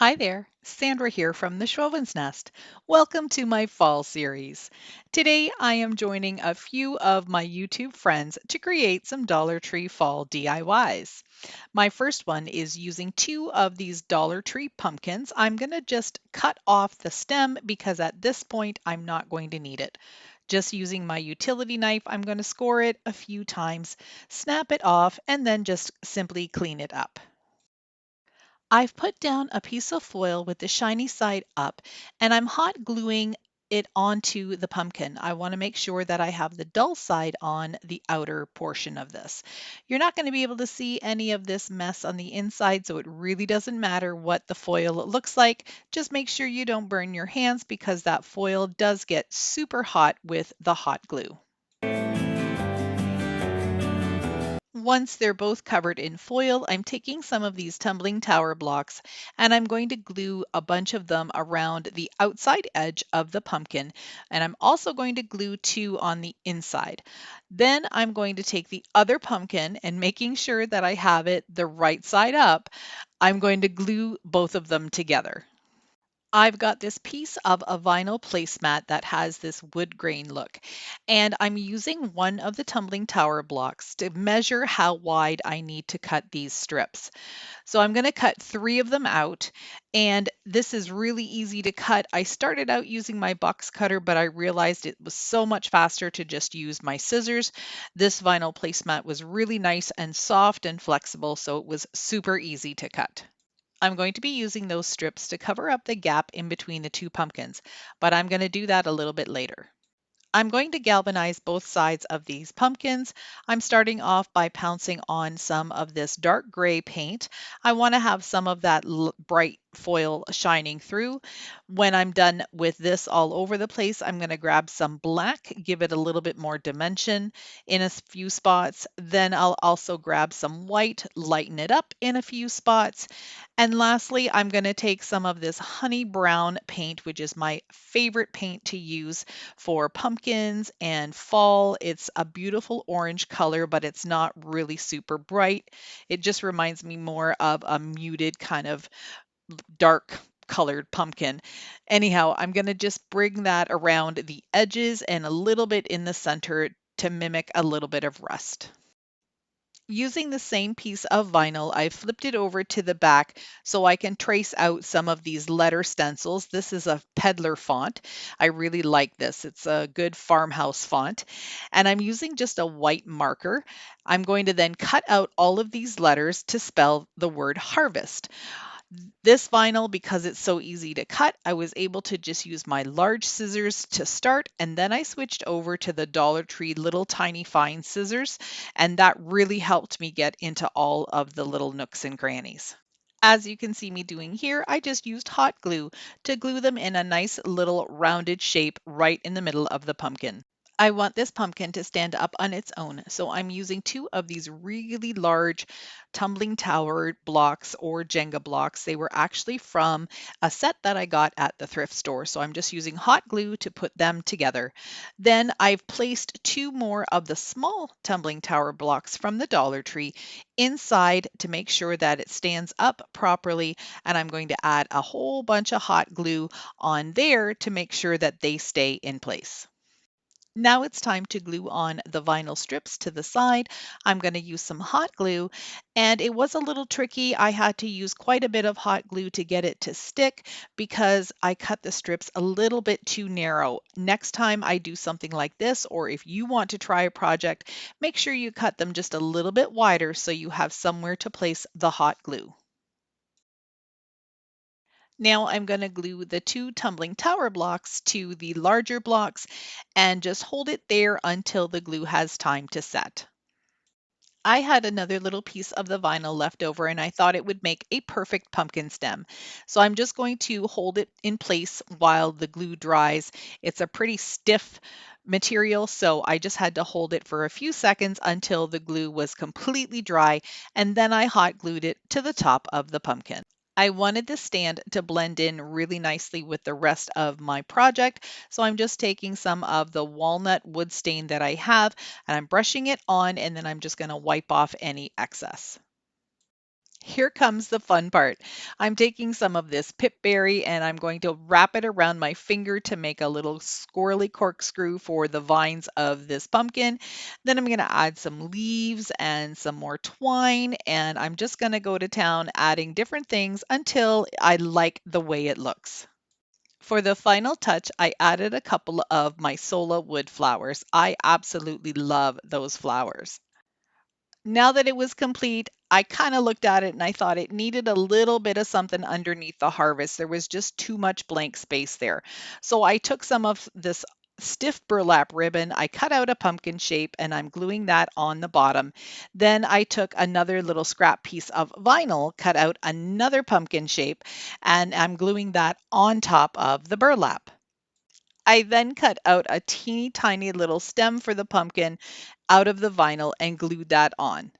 Hi there, Sandra here from the Schwowin's Nest. Welcome to my fall series. Today I am joining a few of my YouTube friends to create some Dollar Tree fall DIYs. My first one is using two of these Dollar Tree pumpkins. I'm going to just cut off the stem because at this point I'm not going to need it. Just using my utility knife, I'm going to score it a few times, snap it off, and then just simply clean it up. I've put down a piece of foil with the shiny side up and I'm hot gluing it onto the pumpkin. I want to make sure that I have the dull side on the outer portion of this. You're not going to be able to see any of this mess on the inside, so it really doesn't matter what the foil looks like. Just make sure you don't burn your hands because that foil does get super hot with the hot glue. Once they're both covered in foil, I'm taking some of these tumbling tower blocks and I'm going to glue a bunch of them around the outside edge of the pumpkin. And I'm also going to glue two on the inside. Then I'm going to take the other pumpkin and making sure that I have it the right side up, I'm going to glue both of them together. I've got this piece of a vinyl placemat that has this wood grain look, and I'm using one of the tumbling tower blocks to measure how wide I need to cut these strips. So I'm going to cut three of them out, and this is really easy to cut. I started out using my box cutter, but I realized it was so much faster to just use my scissors. This vinyl placemat was really nice and soft and flexible, so it was super easy to cut. I'm going to be using those strips to cover up the gap in between the two pumpkins, but I'm going to do that a little bit later. I'm going to galvanize both sides of these pumpkins. I'm starting off by pouncing on some of this dark gray paint. I want to have some of that bright foil shining through. When I'm done with this all over the place, I'm going to grab some black, give it a little bit more dimension in a few spots. Then I'll also grab some white, lighten it up in a few spots. And lastly, I'm going to take some of this honey brown paint, which is my favorite paint to use for pumpkins and fall. It's a beautiful orange color, but it's not really super bright. It just reminds me more of a muted kind of dark colored pumpkin. Anyhow, I'm going to just bring that around the edges and a little bit in the center to mimic a little bit of rust. Using the same piece of vinyl, I flipped it over to the back so I can trace out some of these letter stencils. This is a peddler font. I really like this. It's a good farmhouse font. And I'm using just a white marker. I'm going to then cut out all of these letters to spell the word harvest. This vinyl, because it's so easy to cut, I was able to just use my large scissors to start, and then I switched over to the Dollar Tree little tiny fine scissors, and that really helped me get into all of the little nooks and crannies. As you can see me doing here, I just used hot glue to glue them in a nice little rounded shape right in the middle of the pumpkin. I want this pumpkin to stand up on its own, so I'm using two of these really large tumbling tower blocks or Jenga blocks. They were actually from a set that I got at the thrift store, so I'm just using hot glue to put them together. Then I've placed two more of the small tumbling tower blocks from the Dollar Tree inside to make sure that it stands up properly, and I'm going to add a whole bunch of hot glue on there to make sure that they stay in place. Now it's time to glue on the vinyl strips to the side. I'm going to use some hot glue, and it was a little tricky. I had to use quite a bit of hot glue to get it to stick because I cut the strips a little bit too narrow. Next time I do something like this, or if you want to try a project, make sure you cut them just a little bit wider so you have somewhere to place the hot glue. Now I'm going to glue the two tumbling tower blocks to the larger blocks and just hold it there until the glue has time to set. I had another little piece of the vinyl left over and I thought it would make a perfect pumpkin stem. So I'm just going to hold it in place while the glue dries. It's a pretty stiff material, so I just had to hold it for a few seconds until the glue was completely dry, and then I hot glued it to the top of the pumpkin. I wanted the stand to blend in really nicely with the rest of my project, so I'm just taking some of the walnut wood stain that I have and I'm brushing it on, and then I'm just going to wipe off any excess. Here comes the fun part. I'm taking some of this pipberry and I'm going to wrap it around my finger to make a little squirrely corkscrew for the vines of this pumpkin. Then I'm going to add some leaves and some more twine, and I'm just going to go to town adding different things until I like the way it looks. For the final touch, I added a couple of my Sola wood flowers. I absolutely love those flowers. Now that it was complete, I kind of looked at it and I thought it needed a little bit of something underneath the harvest. There was just too much blank space there. So I took some of this stiff burlap ribbon, I cut out a pumpkin shape, and I'm gluing that on the bottom. Then I took another little scrap piece of vinyl, cut out another pumpkin shape, and I'm gluing that on top of the burlap. I then cut out a teeny tiny little stem for the pumpkin out of the vinyl and glued that on.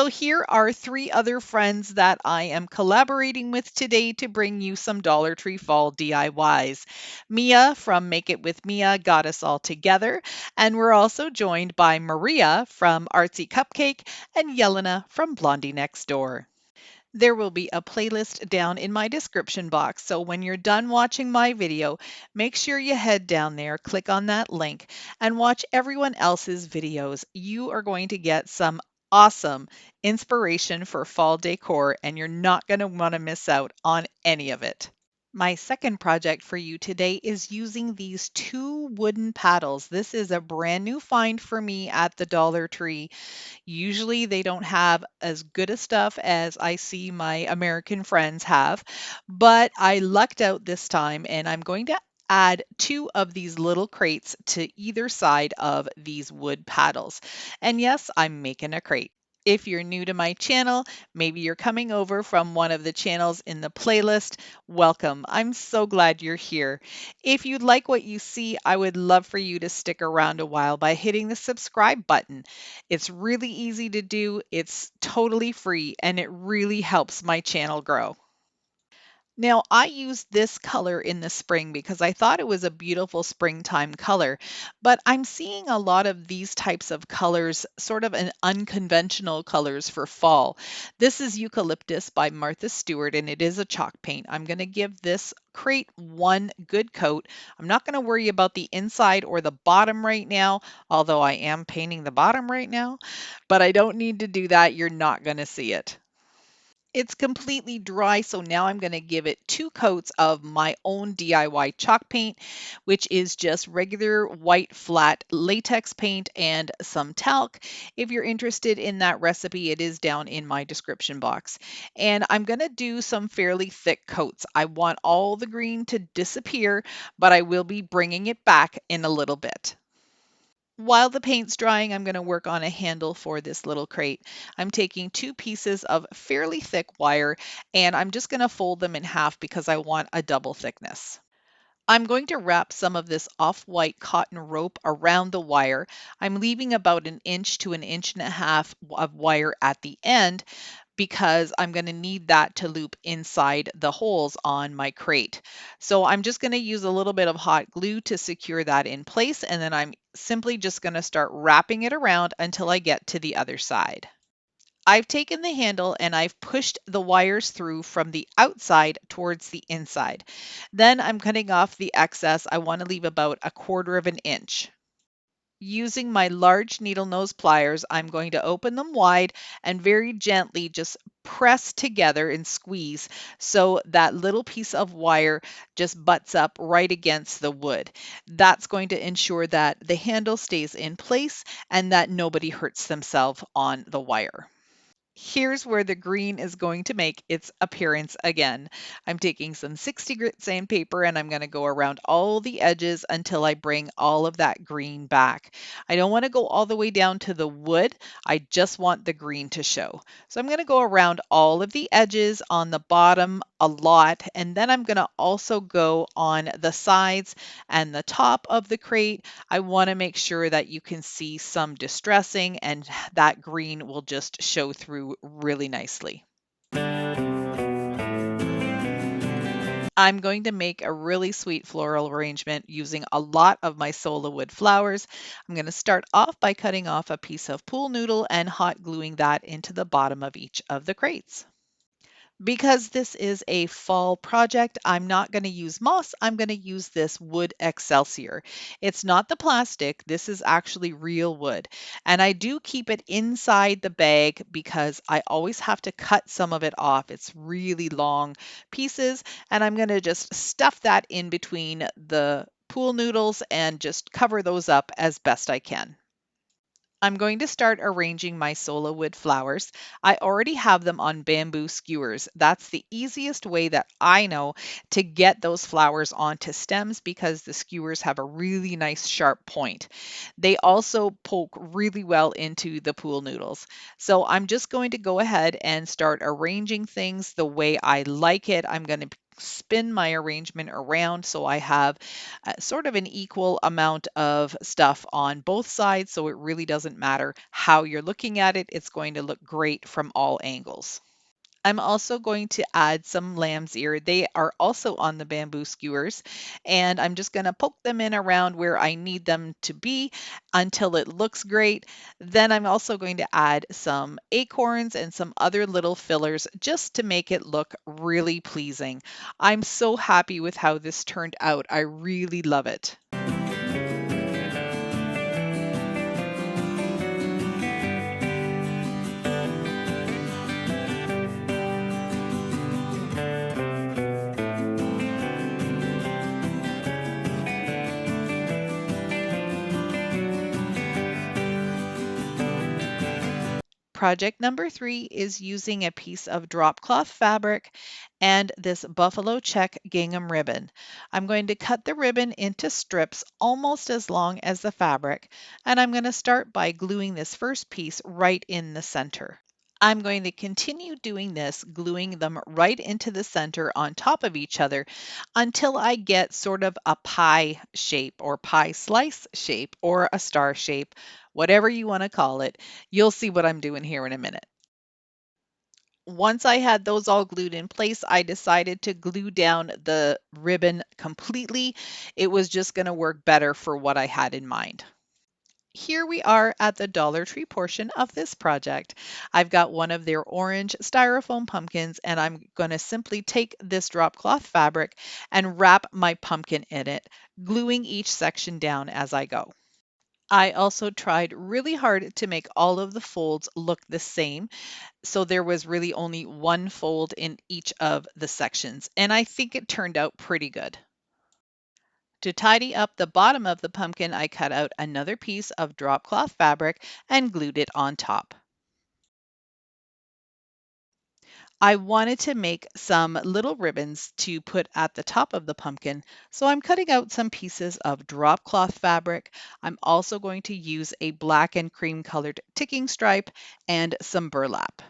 So here are three other friends that I am collaborating with today to bring you some Dollar Tree Fall DIYs. Mia from Make It With Mia got us all together, and we're also joined by Maria from Artsy Cupcake and Yelena from Blondie Next Door. There will be a playlist down in my description box, so when you're done watching my video, make sure you head down there, click on that link, and watch everyone else's videos. You are going to get some awesome inspiration for fall decor, and you're not going to want to miss out on any of it. My second project for you today is using these two wooden paddles. This is a brand new find for me at the Dollar Tree. Usually they don't have as good a stuff as I see my American friends have, but I lucked out this time and I'm going to add two of these little crates to either side of these wood paddles. And yes, I'm making a crate. If you're new to my channel, maybe you're coming over from one of the channels in the playlist, welcome. I'm so glad you're here. If you like what you see, I would love for you to stick around a while by hitting the subscribe button. It's really easy to do, it's totally free, and it really helps my channel grow. Now, I used this color in the spring because I thought it was a beautiful springtime color, but I'm seeing a lot of these types of colors, sort of an unconventional colors for fall. This is Eucalyptus by Martha Stewart, and it is a chalk paint. I'm going to give this crate one good coat. I'm not going to worry about the inside or the bottom right now, although I am painting the bottom right now, but I don't need to do that. You're not going to see it. It's completely dry, so now I'm going to give it two coats of my own DIY chalk paint, which is just regular white flat latex paint and some talc. If you're interested in that recipe, it is down in my description box. And I'm going to do some fairly thick coats. I want all the green to disappear, but I will be bringing it back in a little bit. While the paint's drying, I'm going to work on a handle for this little crate. I'm taking two pieces of fairly thick wire and I'm just going to fold them in half because I want a double thickness. I'm going to wrap some of this off-white cotton rope around the wire. I'm leaving about an inch to an inch and a half of wire at the end because I'm going to need that to loop inside the holes on my crate. So I'm just going to use a little bit of hot glue to secure that in place, and then I'm simply just going to start wrapping it around until I get to the other side. I've taken the handle and I've pushed the wires through from the outside towards the inside. Then I'm cutting off the excess. I want to leave about a quarter of an inch. Using my large needle nose pliers, I'm going to open them wide and very gently just press together and squeeze so that little piece of wire just butts up right against the wood. That's going to ensure that the handle stays in place and that nobody hurts themselves on the wire. Here's where the green is going to make its appearance again. I'm taking some 60 grit sandpaper and I'm going to go around all the edges until I bring all of that green back. I don't want to go all the way down to the wood. I just want the green to show. So I'm going to go around all of the edges on the bottom a lot, and then I'm going to also go on the sides and the top of the crate. I want to make sure that you can see some distressing, and that green will just show through really nicely. I'm going to make a really sweet floral arrangement using a lot of my Sola wood flowers. I'm going to start off by cutting off a piece of pool noodle and hot gluing that into the bottom of each of the crates. Because this is a fall project, I'm not going to use moss. I'm going to use this wood Excelsior. It's not the plastic. This is actually real wood. And I do keep it inside the bag because I always have to cut some of it off. It's really long pieces. And I'm going to just stuff that in between the pool noodles and just cover those up as best I can. I'm going to start arranging my Sola wood flowers. I already have them on bamboo skewers. That's the easiest way that I know to get those flowers onto stems because the skewers have a really nice sharp point. They also poke really well into the pool noodles. So I'm just going to go ahead and start arranging things the way I like it. I'm going to spin my arrangement around so I have sort of an equal amount of stuff on both sides, so it really doesn't matter how you're looking at it. It's going to look great from all angles. I'm also going to add some lamb's ear. They are also on the bamboo skewers, and I'm just going to poke them in around where I need them to be until it looks great. Then I'm also going to add some acorns and some other little fillers just to make it look really pleasing. I'm so happy with how this turned out. I really love it. Project number 3 is using a piece of drop cloth fabric and this buffalo check gingham ribbon. I'm going to cut the ribbon into strips almost as long as the fabric, and I'm going to start by gluing this first piece right in the center. I'm going to continue doing this, gluing them right into the center on top of each other until I get sort of a pie shape or pie slice shape or a star shape, whatever you want to call it. You'll see what I'm doing here in a minute. Once I had those all glued in place, I decided to glue down the ribbon completely. It was just going to work better for what I had in mind. Here we are at the Dollar Tree portion of this project. I've got one of their orange styrofoam pumpkins, and I'm going to simply take this drop cloth fabric and wrap my pumpkin in it, gluing each section down as I go. I also tried really hard to make all of the folds look the same, so there was really only one fold in each of the sections, and I think it turned out pretty good. To tidy up the bottom of the pumpkin, I cut out another piece of drop cloth fabric and glued it on top. I wanted to make some little ribbons to put at the top of the pumpkin, so I'm cutting out some pieces of drop cloth fabric. I'm also going to use a black and cream colored ticking stripe and some burlap.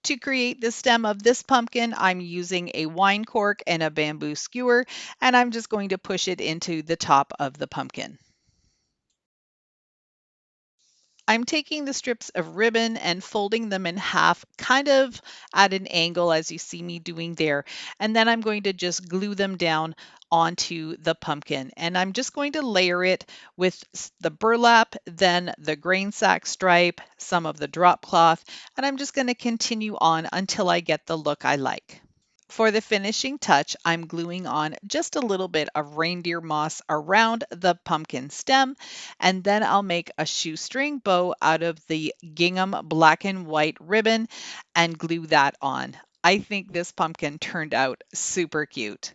To create the stem of this pumpkin, I'm using a wine cork and a bamboo skewer, and I'm just going to push it into the top of the pumpkin. I'm taking the strips of ribbon and folding them in half, kind of at an angle as you see me doing there. And then I'm going to just glue them down onto the pumpkin. And I'm just going to layer it with the burlap, then the grain sack stripe, some of the drop cloth, and I'm just going to continue on until I get the look I like. For the finishing touch, I'm gluing on just a little bit of reindeer moss around the pumpkin stem, and then I'll make a shoestring bow out of the gingham black and white ribbon and glue that on. I think this pumpkin turned out super cute.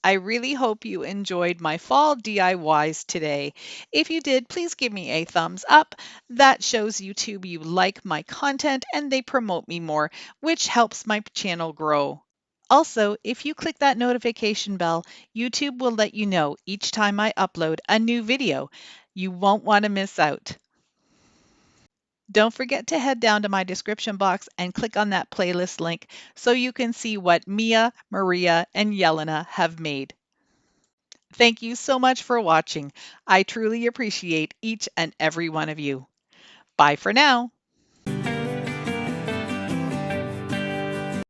I really hope you enjoyed my fall DIYs today. If you did, please give me a thumbs up. That shows YouTube you like my content and they promote me more, which helps my channel grow. Also, if you click that notification bell, YouTube will let you know each time I upload a new video. You won't want to miss out. Don't forget to head down to my description box and click on that playlist link so you can see what Mia, Maria, and Yelena have made. Thank you so much for watching. I truly appreciate each and every one of you. Bye for now.